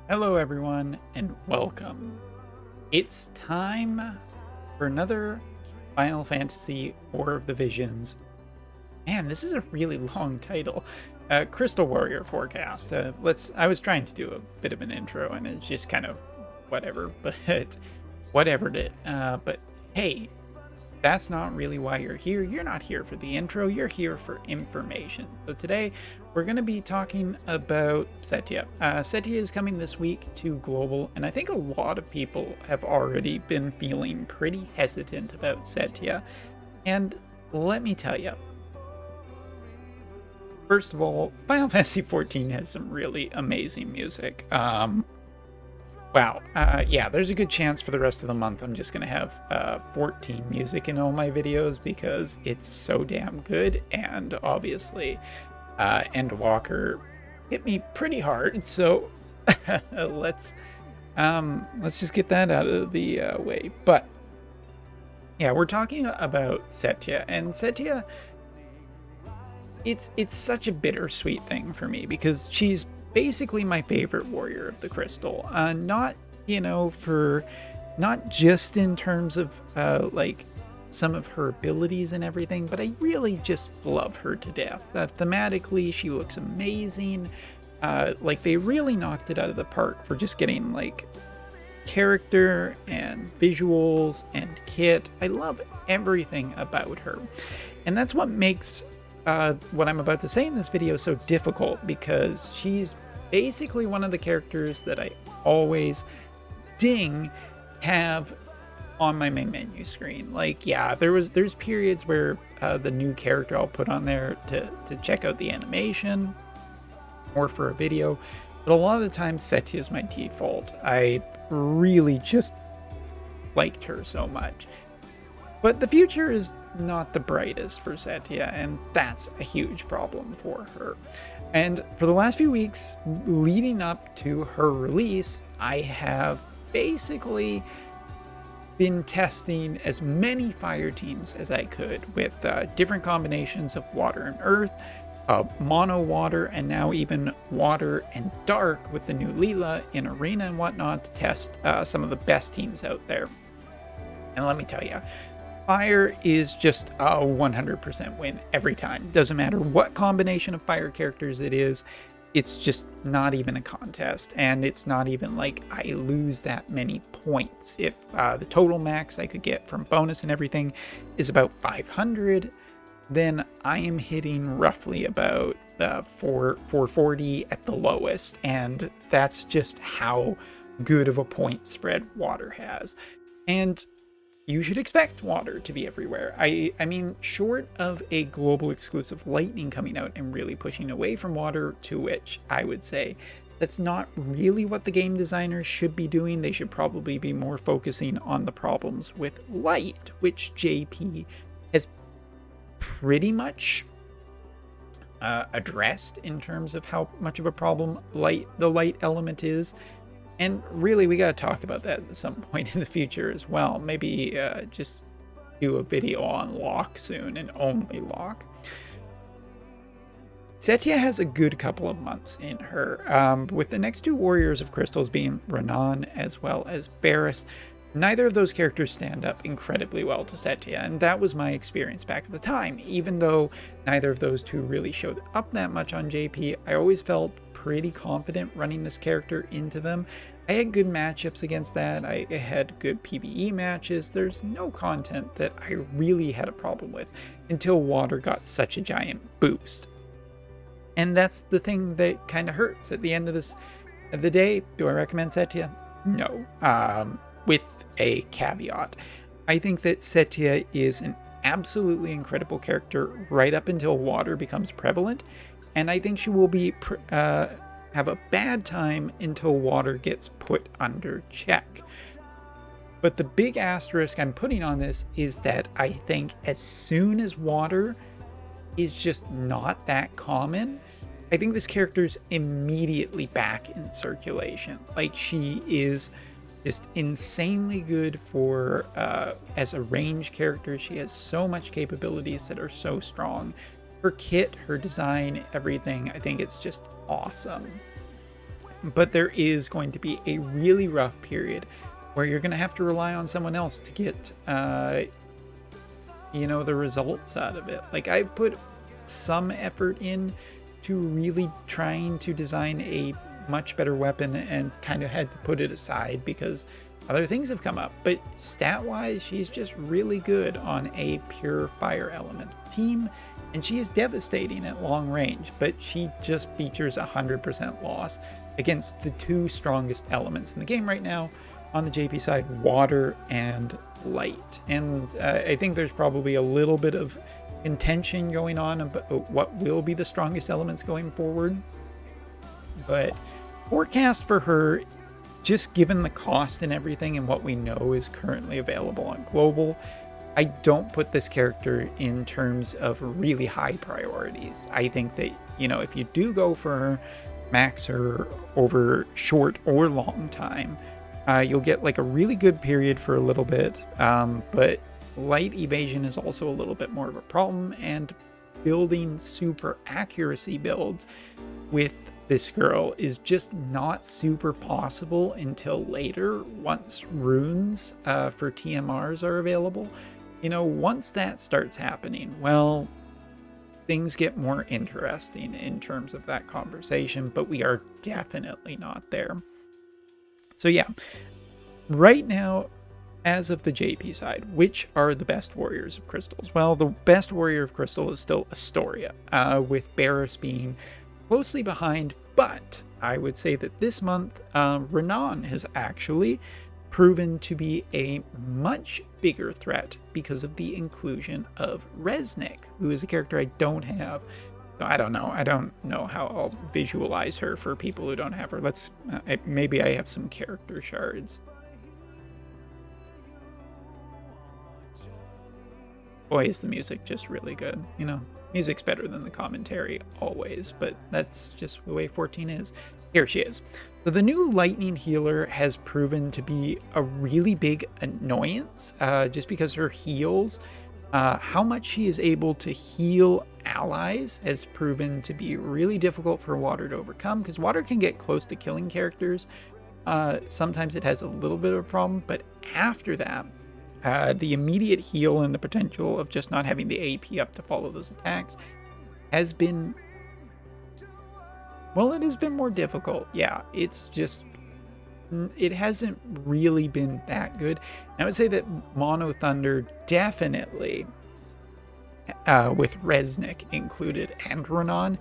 Hello, everyone, and welcome. It's time for another Final Fantasy War of the Visions. Man, this is a really long title. Crystal Warrior Forecast. I was trying to do a bit of an intro, and it's just kind of whatever, but whatever it. But hey, that's not really why you're here. You're not here for the intro, you're here for information. So today we're going to be talking about Setia. Setia is coming this week to Global, and I think a lot of people have already been feeling pretty hesitant about Setia. And let me tell you, first of all, Final Fantasy XIV has some really amazing music. Wow. Yeah, there's a good chance for the rest of the month I'm just going to have 14 music in all my videos because it's so damn good. And obviously, Endwalker hit me pretty hard. So let's just get that out of the way. But yeah, we're talking about Setia. And Setia, it's such a bittersweet thing for me because she's basically my favorite warrior of the crystal. Not just in terms of like some of her abilities and everything, but I really just love her to death. Thematically, she looks amazing. Like they really knocked it out of the park for just getting like character and visuals and kit. I love everything about her, and that's what makes what I'm about to say in this video so difficult, because she's basically one of the characters that I always have on my main menu screen. Like, yeah, there's periods where the new character I'll put on there to check out the animation or for a video, but a lot of the time Setia is my default. I really just liked her so much. But the future is not the brightest for Setia, and that's a huge problem for her. And for the last few weeks leading up to her release, I have basically been testing as many fire teams as I could with different combinations of water and earth, mono water, and now even water and dark with the new Leela in arena and whatnot to test some of the best teams out there. And let me tell you, fire is just a 100% win every time. Doesn't matter what combination of fire characters it is, it's just not even a contest. And it's not even like I lose that many points. If the total max I could get from bonus and everything is about 500, then I am hitting roughly about 440 at the lowest. And that's just how good of a point spread water has. And you should expect water to be everywhere. I mean, short of a global exclusive lightning coming out and really pushing away from water, to which I would say that's not really what the game designers should be doing. They should probably be more focusing on the problems with light, which JP has pretty much addressed in terms of how much of a problem the light element is. And really, we got to talk about that at some point in the future as well. Maybe just do a video on Locke soon, and only Locke. Setia has a good couple of months in her, with the next two Warriors of Crystals being Renan as well as Barris. Neither of those characters stand up incredibly well to Setia, and that was my experience back at the time. Even though neither of those two really showed up that much on JP, I always felt pretty confident running this character into them. I had good matchups against that. I had good PvE matches. There's no content that I really had a problem with until water got such a giant boost. And that's the thing that kind of hurts at the end of the day. Do I recommend Setia? No. With a caveat. I think that Setia is an absolutely incredible character right up until water becomes prevalent, and I think she will be have a bad time until water gets put under check. But the big asterisk I'm putting on this is that I think as soon as water is just not that common, I think this character's immediately back in circulation. Like, she is just insanely good for as a range character. She has so much capabilities that are so strong. Her kit, her design, everything, I think it's just awesome. but there is going to be a really rough period where you're going to have to rely on someone else to get, the results out of it. Like, I've put some effort in to really trying to design a much better weapon and kind of had to put it aside because other things have come up. But stat-wise, she's just really good on a pure fire element team, and she is devastating at long range, but she just features 100% loss against the two strongest elements in the game right now on the JP side, water and light. And I think there's probably a little bit of contention going on about what will be the strongest elements going forward. But forecast for her, just given the cost and everything and what we know is currently available on global, I don't put this character in terms of really high priorities. I think that, if you do go for her, max her over short or long time, you'll get like a really good period for a little bit, but light evasion is also a little bit more of a problem, and building super accuracy builds with this girl is just not super possible until later, once runes for TMRs are available. Once that starts happening, well, things get more interesting in terms of that conversation, but we are definitely not there. So yeah, right now, as of the JP side, which are the best warriors of crystals? Well, the best warrior of crystal is still Astoria, with Barris being closely behind, but I would say that this month, Renan has actually proven to be a much bigger threat because of the inclusion of Resnick, who is a character I don't have. I don't know how I'll visualize her for people who don't have her. Maybe I have some character shards. Boy, is the music just really good. Music's better than the commentary always, but that's just the way 14 is. Here she is. So the new lightning healer has proven to be a really big annoyance, just because her heals, how much she is able to heal allies has proven to be really difficult for water to overcome, because water can get close to killing characters. Sometimes it has a little bit of a problem, but after that, the immediate heal and the potential of just not having the AP up to follow those attacks has been, well, it has been more difficult. Yeah, it hasn't really been that good. And I would say that Mono Thunder definitely, with Resnick included and Renan,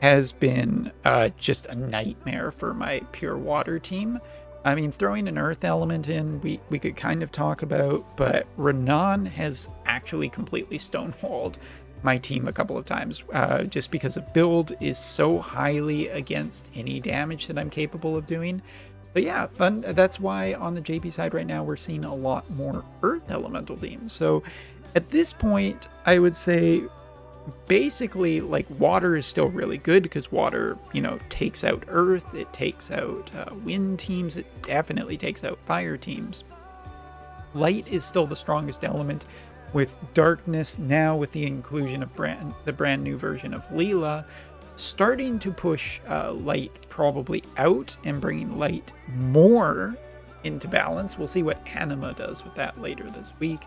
has been just a nightmare for my pure water team. I mean, throwing an earth element in, we could kind of talk about, but Renan has actually completely stonewalled my team a couple of times, just because a build is so highly against any damage that I'm capable of doing. But yeah, fun. That's why on the JP side right now, we're seeing a lot more earth elemental teams. So at this point, I would say basically, like, water is still really good because water, takes out earth, it takes out wind teams, it definitely takes out fire teams. Light is still the strongest element, with darkness now, with the inclusion of the brand new version of Leela, starting to push light probably out and bringing light more into balance. We'll see what Anima does with that later this week.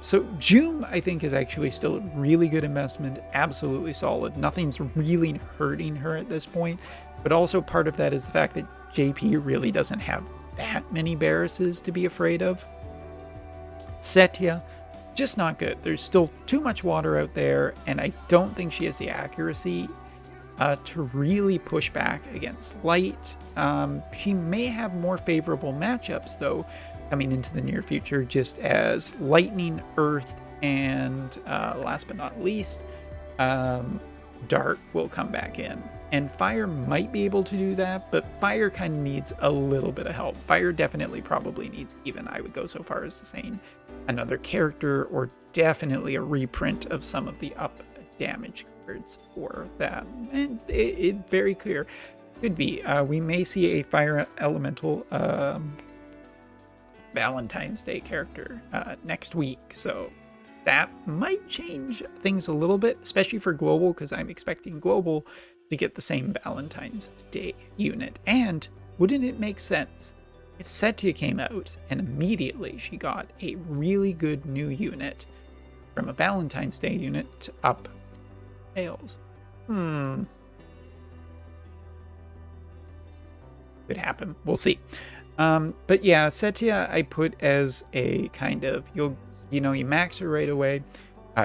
So June, I think, is actually still a really good investment, absolutely solid. Nothing's really hurting her at this point, but also part of that is the fact that JP really doesn't have that many Barrises to be afraid of. Setia, just not good. There's still too much water out there, and I don't think she has the accuracy to really push back against light. She may have more favorable matchups, though, coming into the near future, just as lightning, earth, and last but not least, dark will come back in. And fire might be able to do that, but fire kind of needs a little bit of help. Fire definitely probably needs, even I would go so far as to saying, another character, or definitely a reprint of some of the up damage cards for that. And it very clear could be. We may see a fire elemental Valentine's Day character next week, so that might change things a little bit, especially for global, because I'm expecting global to get the same Valentine's Day unit. And wouldn't it make sense if Setia came out and immediately she got a really good new unit from a Valentine's Day unit to up sales? Could happen. We'll see. But yeah, Setia I put as a kind of, you max her right away.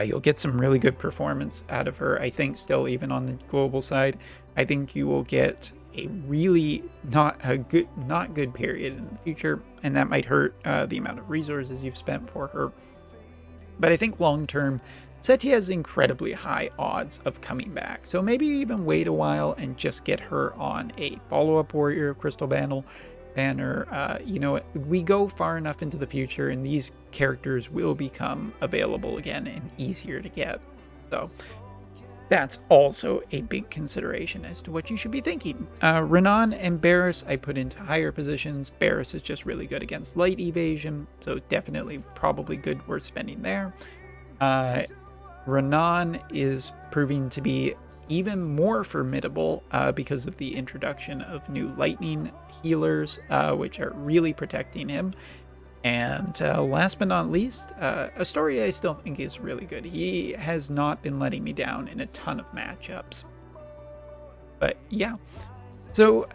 You'll get some really good performance out of her. I think still, even on the global side, I think you will get a really not good period in the future, and that might hurt the amount of resources you've spent for her. But I think long term, Setia has incredibly high odds of coming back. So maybe even wait a while and just get her on a follow-up Warrior of Crystal banner. We go far enough into the future and these characters will become available again and easier to get. So that's also a big consideration as to what you should be thinking. Renan and Barris I put into higher positions. Barris is just really good against light evasion, so definitely probably good, worth spending there. Renan is proving to be even more formidable because of the introduction of new lightning healers, which are really protecting him. And last but not least, Astoria I still think is really good. He has not been letting me down in a ton of matchups. But yeah, so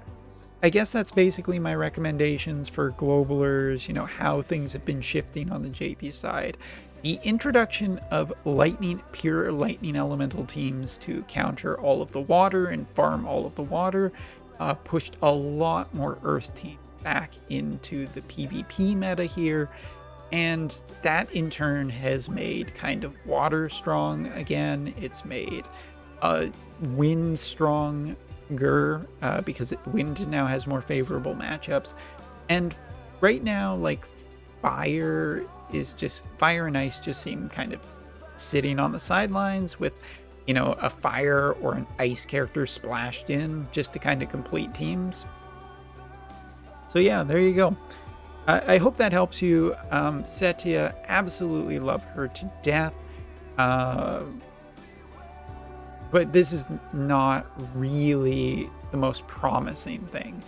I guess that's basically my recommendations for globalers, how things have been shifting on the JP side. The introduction of pure lightning elemental teams to counter all of the water and farm all of the water pushed a lot more earth teams back into the PvP meta here, and that in turn has made kind of water strong again. It's made wind stronger because wind now has more favorable matchups, and right now like fire and ice just seem kind of sitting on the sidelines with a fire or an ice character splashed in just to kind of complete teams. So yeah, there you go. I hope that helps you. Setia, absolutely love her to death. But this is not really the most promising thing.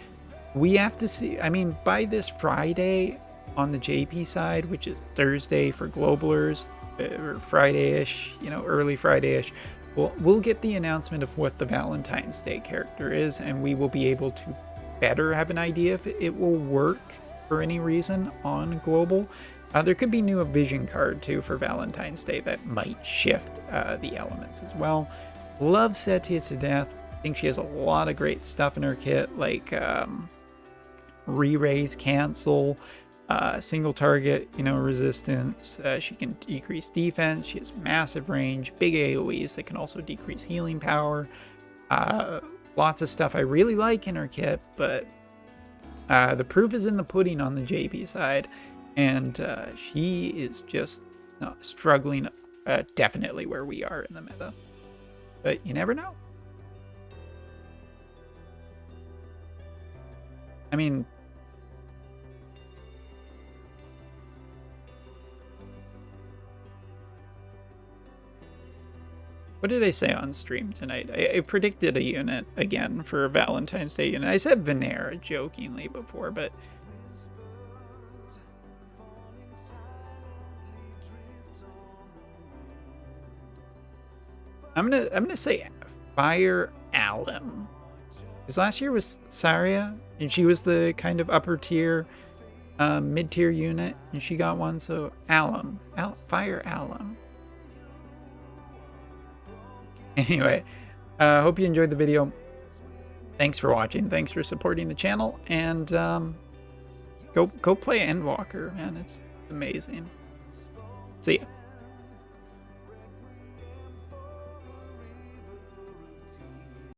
We have to see, by this Friday on the JP side, which is Thursday for globalers, or Friday-ish, early Friday-ish, we'll get the announcement of what the Valentine's Day character is, and we will be able to better have an idea if it will work for any reason on global. There could be new vision card too for Valentine's Day that might shift the elements as well. Love Setia to death. I think she has a lot of great stuff in her kit, like re-raise, cancel, single target, resistance. She can decrease defense. She has massive range, big AoEs that can also decrease healing power. Lots of stuff I really like in her kit, but the proof is in the pudding on the JP side, and she is just struggling definitely where we are in the meta. But you never know. What did I say on stream tonight? I predicted a unit again for a Valentine's Day unit. I said Venera jokingly before, but I'm gonna say Fire Alum. Because last year was Saria, and she was the kind of upper tier, mid-tier unit, and she got one, so Alum. Fire Alum. Anyway, hope you enjoyed the video. Thanks for watching. Thanks for supporting the channel. And go play Endwalker, man. It's amazing. See ya.